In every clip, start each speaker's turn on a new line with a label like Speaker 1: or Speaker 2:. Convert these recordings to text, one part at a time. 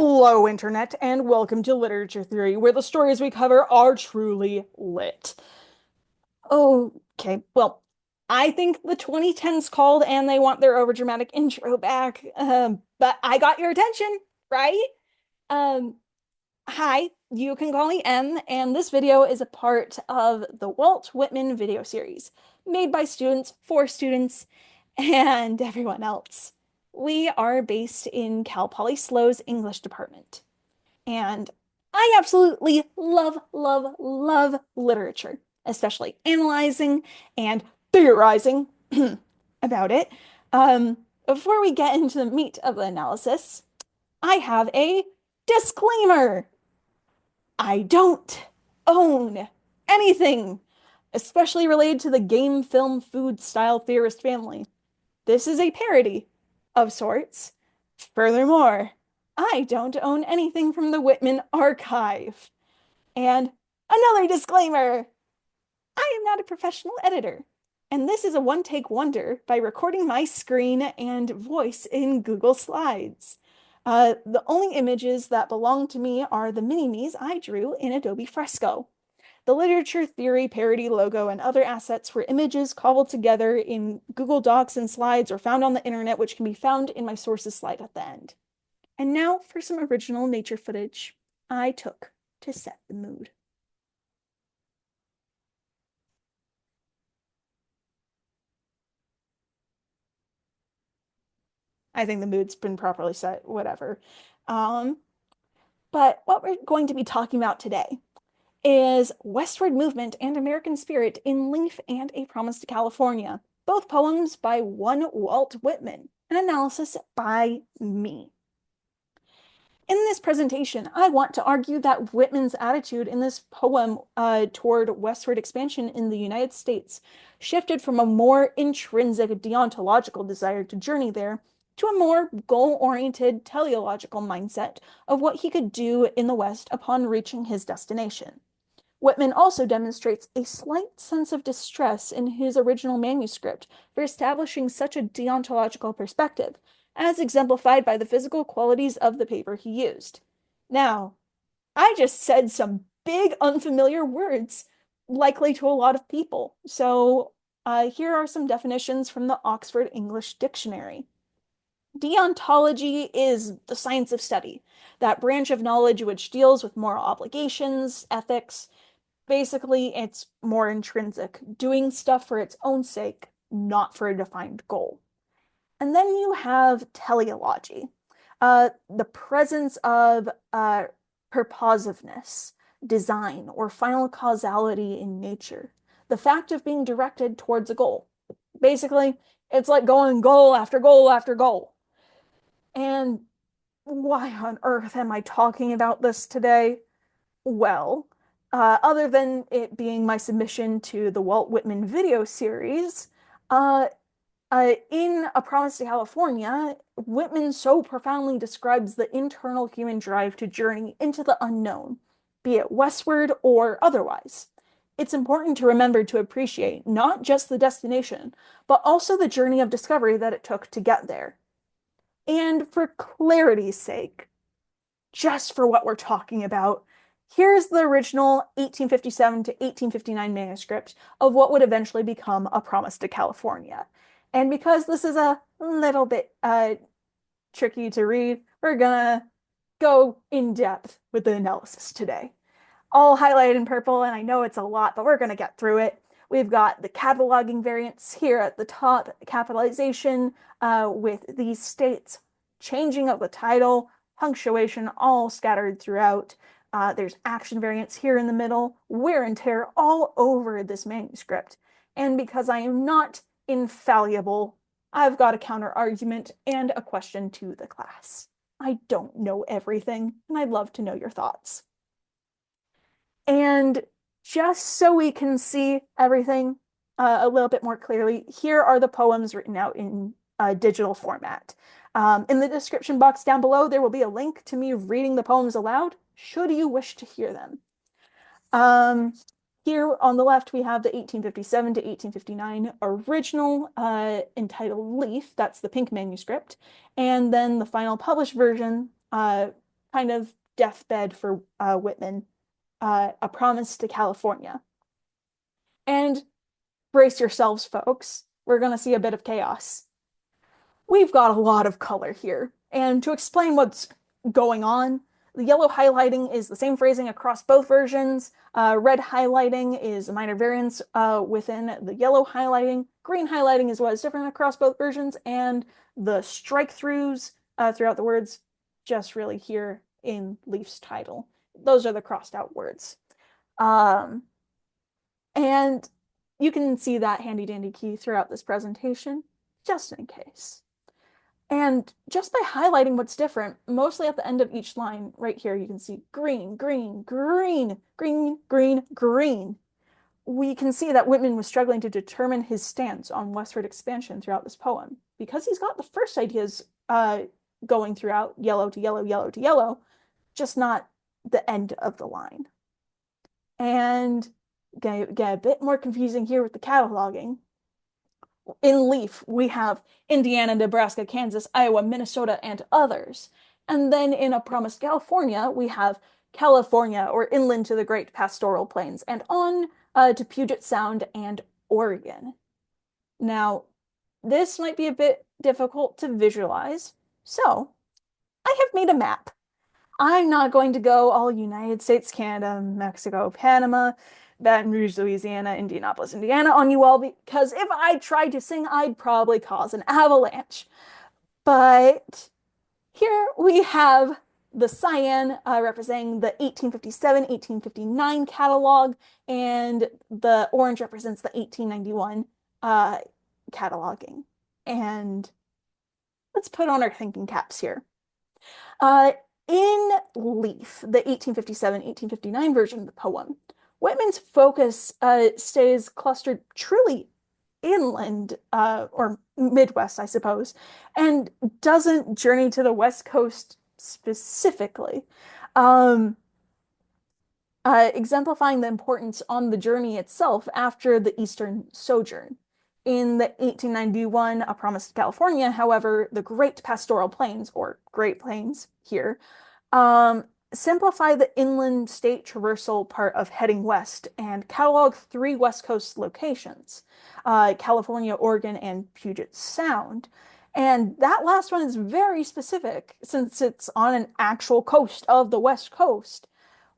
Speaker 1: Hello, Internet, and welcome to Literature Theory, where the stories we cover are truly lit. Okay, well, I think the 2010s called and they want their overdramatic intro back. But I got your attention, right? Um, Hi, you can call me M, and this video is a part of the Walt Whitman Video Series, made by students, for students, and everyone else. We are based in Cal Poly Slow's English department, and I absolutely love, love, love literature, especially analyzing and theorizing about it. Before we get into the meat of the analysis, I have a disclaimer. I don't own anything, especially related to the game, film, food style theorist family. This is a parody of sorts. Furthermore, I don't own anything from the Whitman archive. And another disclaimer, I am not a professional editor. And this is a one-take wonder by recording my screen and voice in Google Slides. The only images that belong to me are the mini-me's I drew in Adobe Fresco. The literature theory parody logo and other assets were images cobbled together in Google Docs and slides or found on the internet, which can be found in my sources slide at the end. And now for some original nature footage I took to set the mood. I think the mood's been properly set, whatever. But what we're going to be talking about today is Westward Movement and American Spirit in Leaf and A Promise to California, both poems by one Walt Whitman, an analysis by me. In this presentation, I want to argue that Whitman's attitude in this poem toward westward expansion in the United States shifted from a more intrinsic deontological desire to journey there to a more goal-oriented teleological mindset of what he could do in the West upon reaching his destination. Whitman also demonstrates a slight sense of distress in his original manuscript for establishing such a deontological perspective, as exemplified by the physical qualities of the paper he used. Now, I just said some big unfamiliar words, likely to a lot of people, so here are some definitions from the Oxford English Dictionary. Deontology is the science of study, that branch of knowledge which deals with moral obligations, ethics. Basically, it's more intrinsic, doing stuff for its own sake, not for a defined goal. And then you have teleology, the presence of purposiveness, design, or final causality in nature, the fact of being directed towards a goal. Basically, it's like going goal after goal after goal. And why on earth am I talking about this today? Well, other than it being my submission to the Walt Whitman Video Series, in A Promise to California, Whitman so profoundly describes the internal human drive to journey into the unknown, be it westward or otherwise. It's important to remember to appreciate not just the destination, but also the journey of discovery that it took to get there. And for clarity's sake, just for what we're talking about, here's the original 1857 to 1859 manuscript of what would eventually become A Promise to California. And because this is a little bit tricky to read, we're gonna go in depth with the analysis today. All highlighted in purple, and I know it's a lot, but we're gonna get through it. We've got the cataloging variants here at the top, capitalization with these states, changing of the title, punctuation all scattered throughout. There's action variants here in the middle, wear and tear all over this manuscript. And because I am not infallible, I've got a counter argument and a question to the class. I don't know everything, and I'd love to know your thoughts. And just so we can see everything a little bit more clearly, here are the poems written out in digital format. In the description box down below, there will be a link to me reading the poems aloud, should you wish to hear them. Here on the left, we have the 1857 to 1859 original entitled Leaf, that's the pink manuscript, and then the final published version kind of deathbed for Whitman, A Promise to California. And brace yourselves, folks. We're going to see a bit of chaos. We've got a lot of color here. And to explain what's going on, the yellow highlighting is the same phrasing across both versions. Red highlighting is a minor variance within the yellow highlighting. Green highlighting is what is different across both versions. And the strike-throughs throughout the words just really here in Leaf's title. Those are the crossed out words. And you can see that handy dandy key throughout this presentation, just in case. And just by highlighting what's different, mostly at the end of each line, right here, you can see green, green, green, green, green, green. We can see that Whitman was struggling to determine his stance on westward expansion throughout this poem. Because he's got the first ideas going throughout yellow to yellow, yellow to yellow, just not the end of the line. And get a bit more confusing here with the cataloging. In Leaf, we have Indiana, Nebraska, Kansas, Iowa, Minnesota, and others. And then in A Promise to California, we have California, or inland to the Great Pastoral Plains, and on to Puget Sound and Oregon. Now, this might be a bit difficult to visualize, so I have made a map. I'm not going to go all United States, Canada, Mexico, Panama, Baton Rouge, Louisiana, Indianapolis, Indiana on you all, because if I tried to sing, I'd probably cause an avalanche. But here we have the cyan representing the 1857-1859 catalog, and the orange represents the 1891 cataloging. And let's put on our thinking caps here. In Leaf, the 1857-1859 version of the poem, Whitman's focus stays clustered truly inland, or Midwest, I suppose, and doesn't journey to the West Coast specifically, exemplifying the importance on the journey itself after the Eastern sojourn. In the 1891 A Promise to California, however, the Great Pastoral Plains, or Great Plains here, simplify the inland state traversal part of heading west and catalog 3 West Coast locations, California, Oregon, and Puget Sound. And that last one is very specific since it's on an actual coast of the West Coast.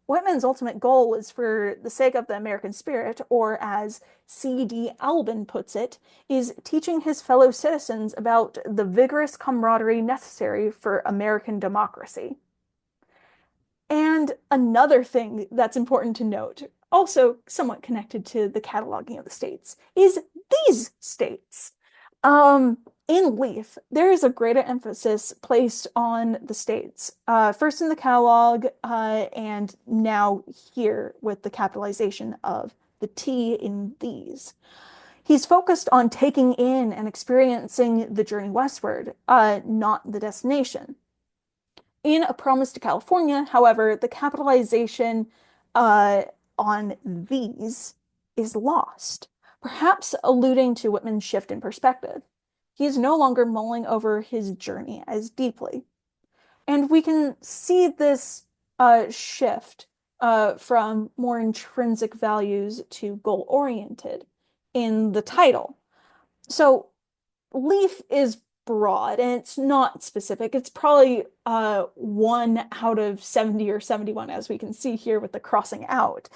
Speaker 1: Whitman's ultimate goal is for the sake of the American spirit, or as C.D. Albin puts it, is teaching his fellow citizens about the vigorous camaraderie necessary for American democracy. And another thing that's important to note, also somewhat connected to the cataloging of the states, is these states. In Leaf, there is a greater emphasis placed on the states, first in the catalog, and now here with the capitalization of the T in these. He's focused on taking in and experiencing the journey westward, not the destination. In A Promise to California, however, the capitalization on these is lost, perhaps alluding to Whitman's shift in perspective. He is no longer mulling over his journey as deeply. And we can see this shift from more intrinsic values to goal-oriented in the title. So Leaf is broad and it's not specific. It's probably 1 out of 70 or 71, as we can see here with the crossing out.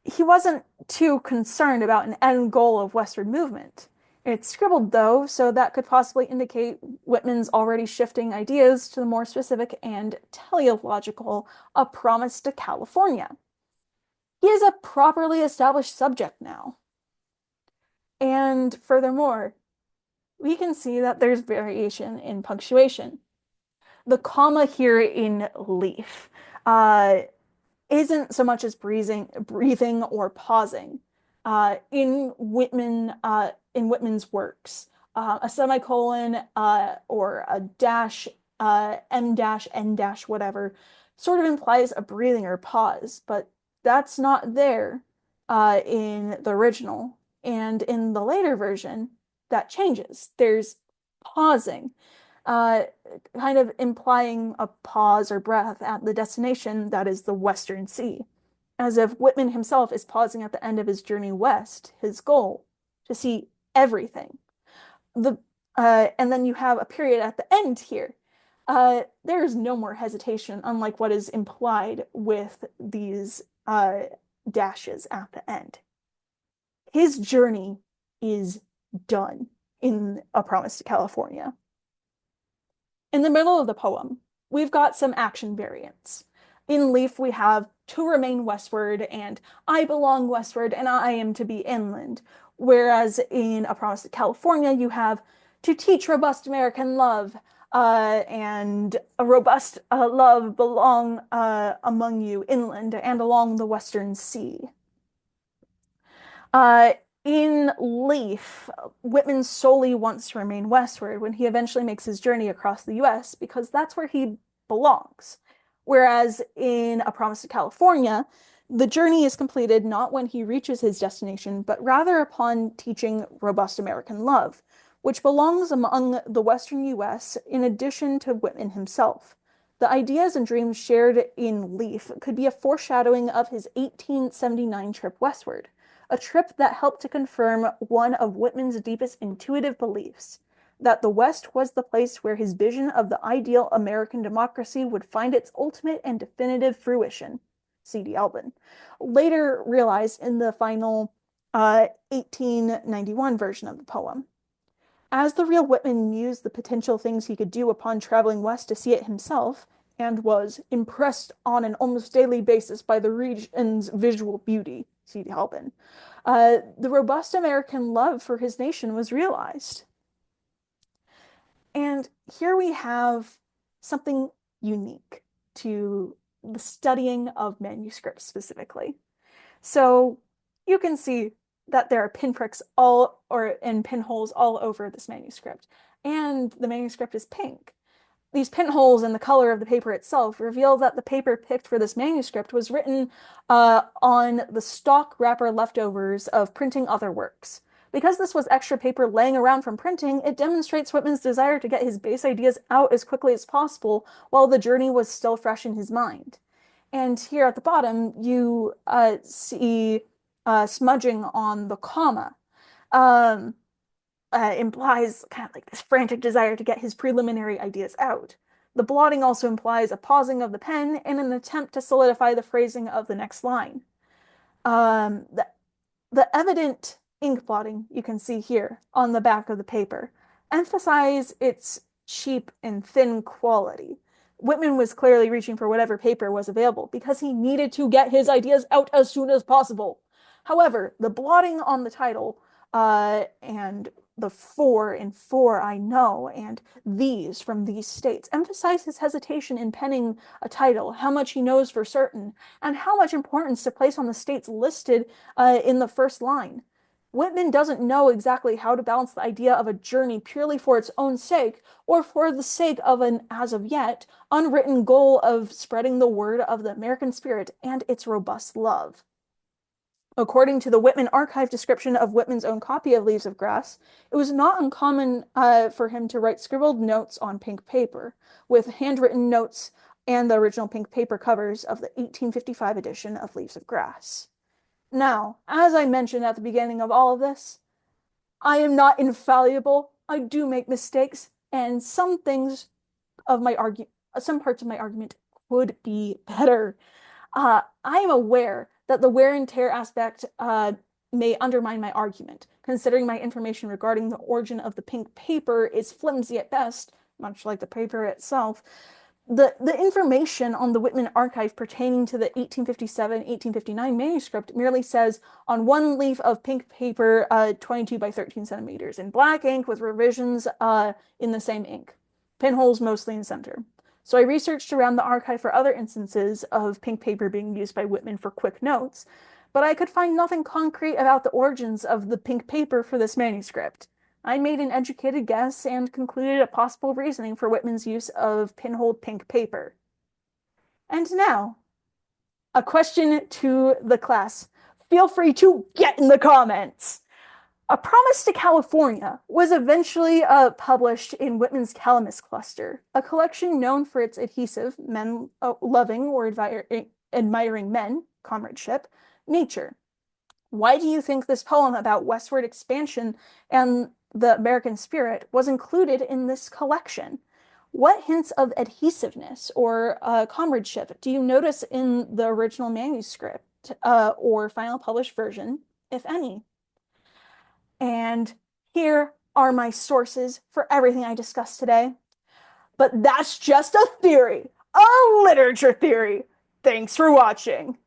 Speaker 1: He wasn't too concerned about an end goal of westward movement. It's scribbled, though, so that could possibly indicate Whitman's already shifting ideas to the more specific and teleological A Promise to California. He is a properly established subject now. And furthermore, we can see that there's variation in punctuation. The comma here in Leaf isn't so much as breathing or pausing. In Whitman's works, a semicolon or a dash, M dash, N dash, whatever, sort of implies a breathing or pause, but that's not there in the original. And in the later version, that changes. There's pausing. uh, kind of implying a pause or breath at the destination that is the Western Sea, as if Whitman himself is pausing at the end of his journey west, his goal, to see everything. And then you have a period at the end here. There is no more hesitation, unlike what is implied with these dashes at the end. His journey is done in A Promise to California. In the middle of the poem, we've got some action variants. In Leaf, we have to remain westward and I belong westward and I am to be inland. Whereas in A Promise to California, you have to teach robust American love and a robust love belong among you inland and along the Western Sea. Uh, in Leaf, Whitman solely wants to remain westward when he eventually makes his journey across the US because that's where he belongs. Whereas in A Promise to California, the journey is completed not when he reaches his destination, but rather upon teaching robust American love, which belongs among the Western US in addition to Whitman himself. The ideas and dreams shared in Leaf could be a foreshadowing of his 1879 trip westward, a trip that helped to confirm one of Whitman's deepest intuitive beliefs, that the West was the place where his vision of the ideal American democracy would find its ultimate and definitive fruition. C.D. Albin later realized in the final 1891 version of the poem. As the real Whitman mused the potential things he could do upon traveling west to see it himself, and was impressed on an almost daily basis by the region's visual beauty, C.D. Albin, the robust American love for his nation was realized. And here we have something unique to the studying of manuscripts specifically. So you can see that there are pinpricks and pinholes all over this manuscript, and the manuscript is pink. These pinholes and the color of the paper itself reveal that the paper picked for this manuscript was written on the stock wrapper leftovers of printing other works. Because this was extra paper laying around from printing, it demonstrates Whitman's desire to get his base ideas out as quickly as possible while the journey was still fresh in his mind. And here at the bottom, you see smudging on the comma. Implies kind of like this frantic desire to get his preliminary ideas out. The blotting also implies a pausing of the pen in an attempt to solidify the phrasing of the next line. The evident ink blotting you can see here on the back of the paper emphasize its cheap and thin quality. Whitman was clearly reaching for whatever paper was available because he needed to get his ideas out as soon as possible. However, the blotting on the title and the for and for I know and these from these states emphasize his hesitation in penning a title, how much he knows for certain, and how much importance to place on the states listed in the first line. Whitman doesn't know exactly how to balance the idea of a journey purely for its own sake or for the sake of an, as of yet, unwritten goal of spreading the word of the American spirit and its robust love. According to the Whitman Archive description of Whitman's own copy of Leaves of Grass, it was not uncommon for him to write scribbled notes on pink paper, with handwritten notes and the original pink paper covers of the 1855 edition of Leaves of Grass. Now, as I mentioned at the beginning of all of this, I am not infallible. I do make mistakes, and some parts of my argument could be better. I am aware that the wear and tear aspect may undermine my argument, considering my information regarding the origin of the pink paper is flimsy at best, much like the paper itself. The information on the Whitman Archive pertaining to the 1857-1859 manuscript merely says, on one leaf of pink paper, 22 by 13 centimeters, in black ink with revisions in the same ink. Pinholes mostly in center. So I researched around the archive for other instances of pink paper being used by Whitman for quick notes, but I could find nothing concrete about the origins of the pink paper for this manuscript. I made an educated guess and concluded a possible reasoning for Whitman's use of pinholed pink paper. And now, a question to the class. Feel free to get in the comments. A Promise to California was eventually published in Whitman's Calamus Cluster, a collection known for its adhesive, men loving or admiring men, comradeship, nature. Why do you think this poem about westward expansion and the American spirit was included in this collection? What hints of adhesiveness or comradeship do you notice in the original manuscript or final published version, if any? And here are my sources for everything I discussed today. But that's just a theory, a literature theory. Thanks for watching.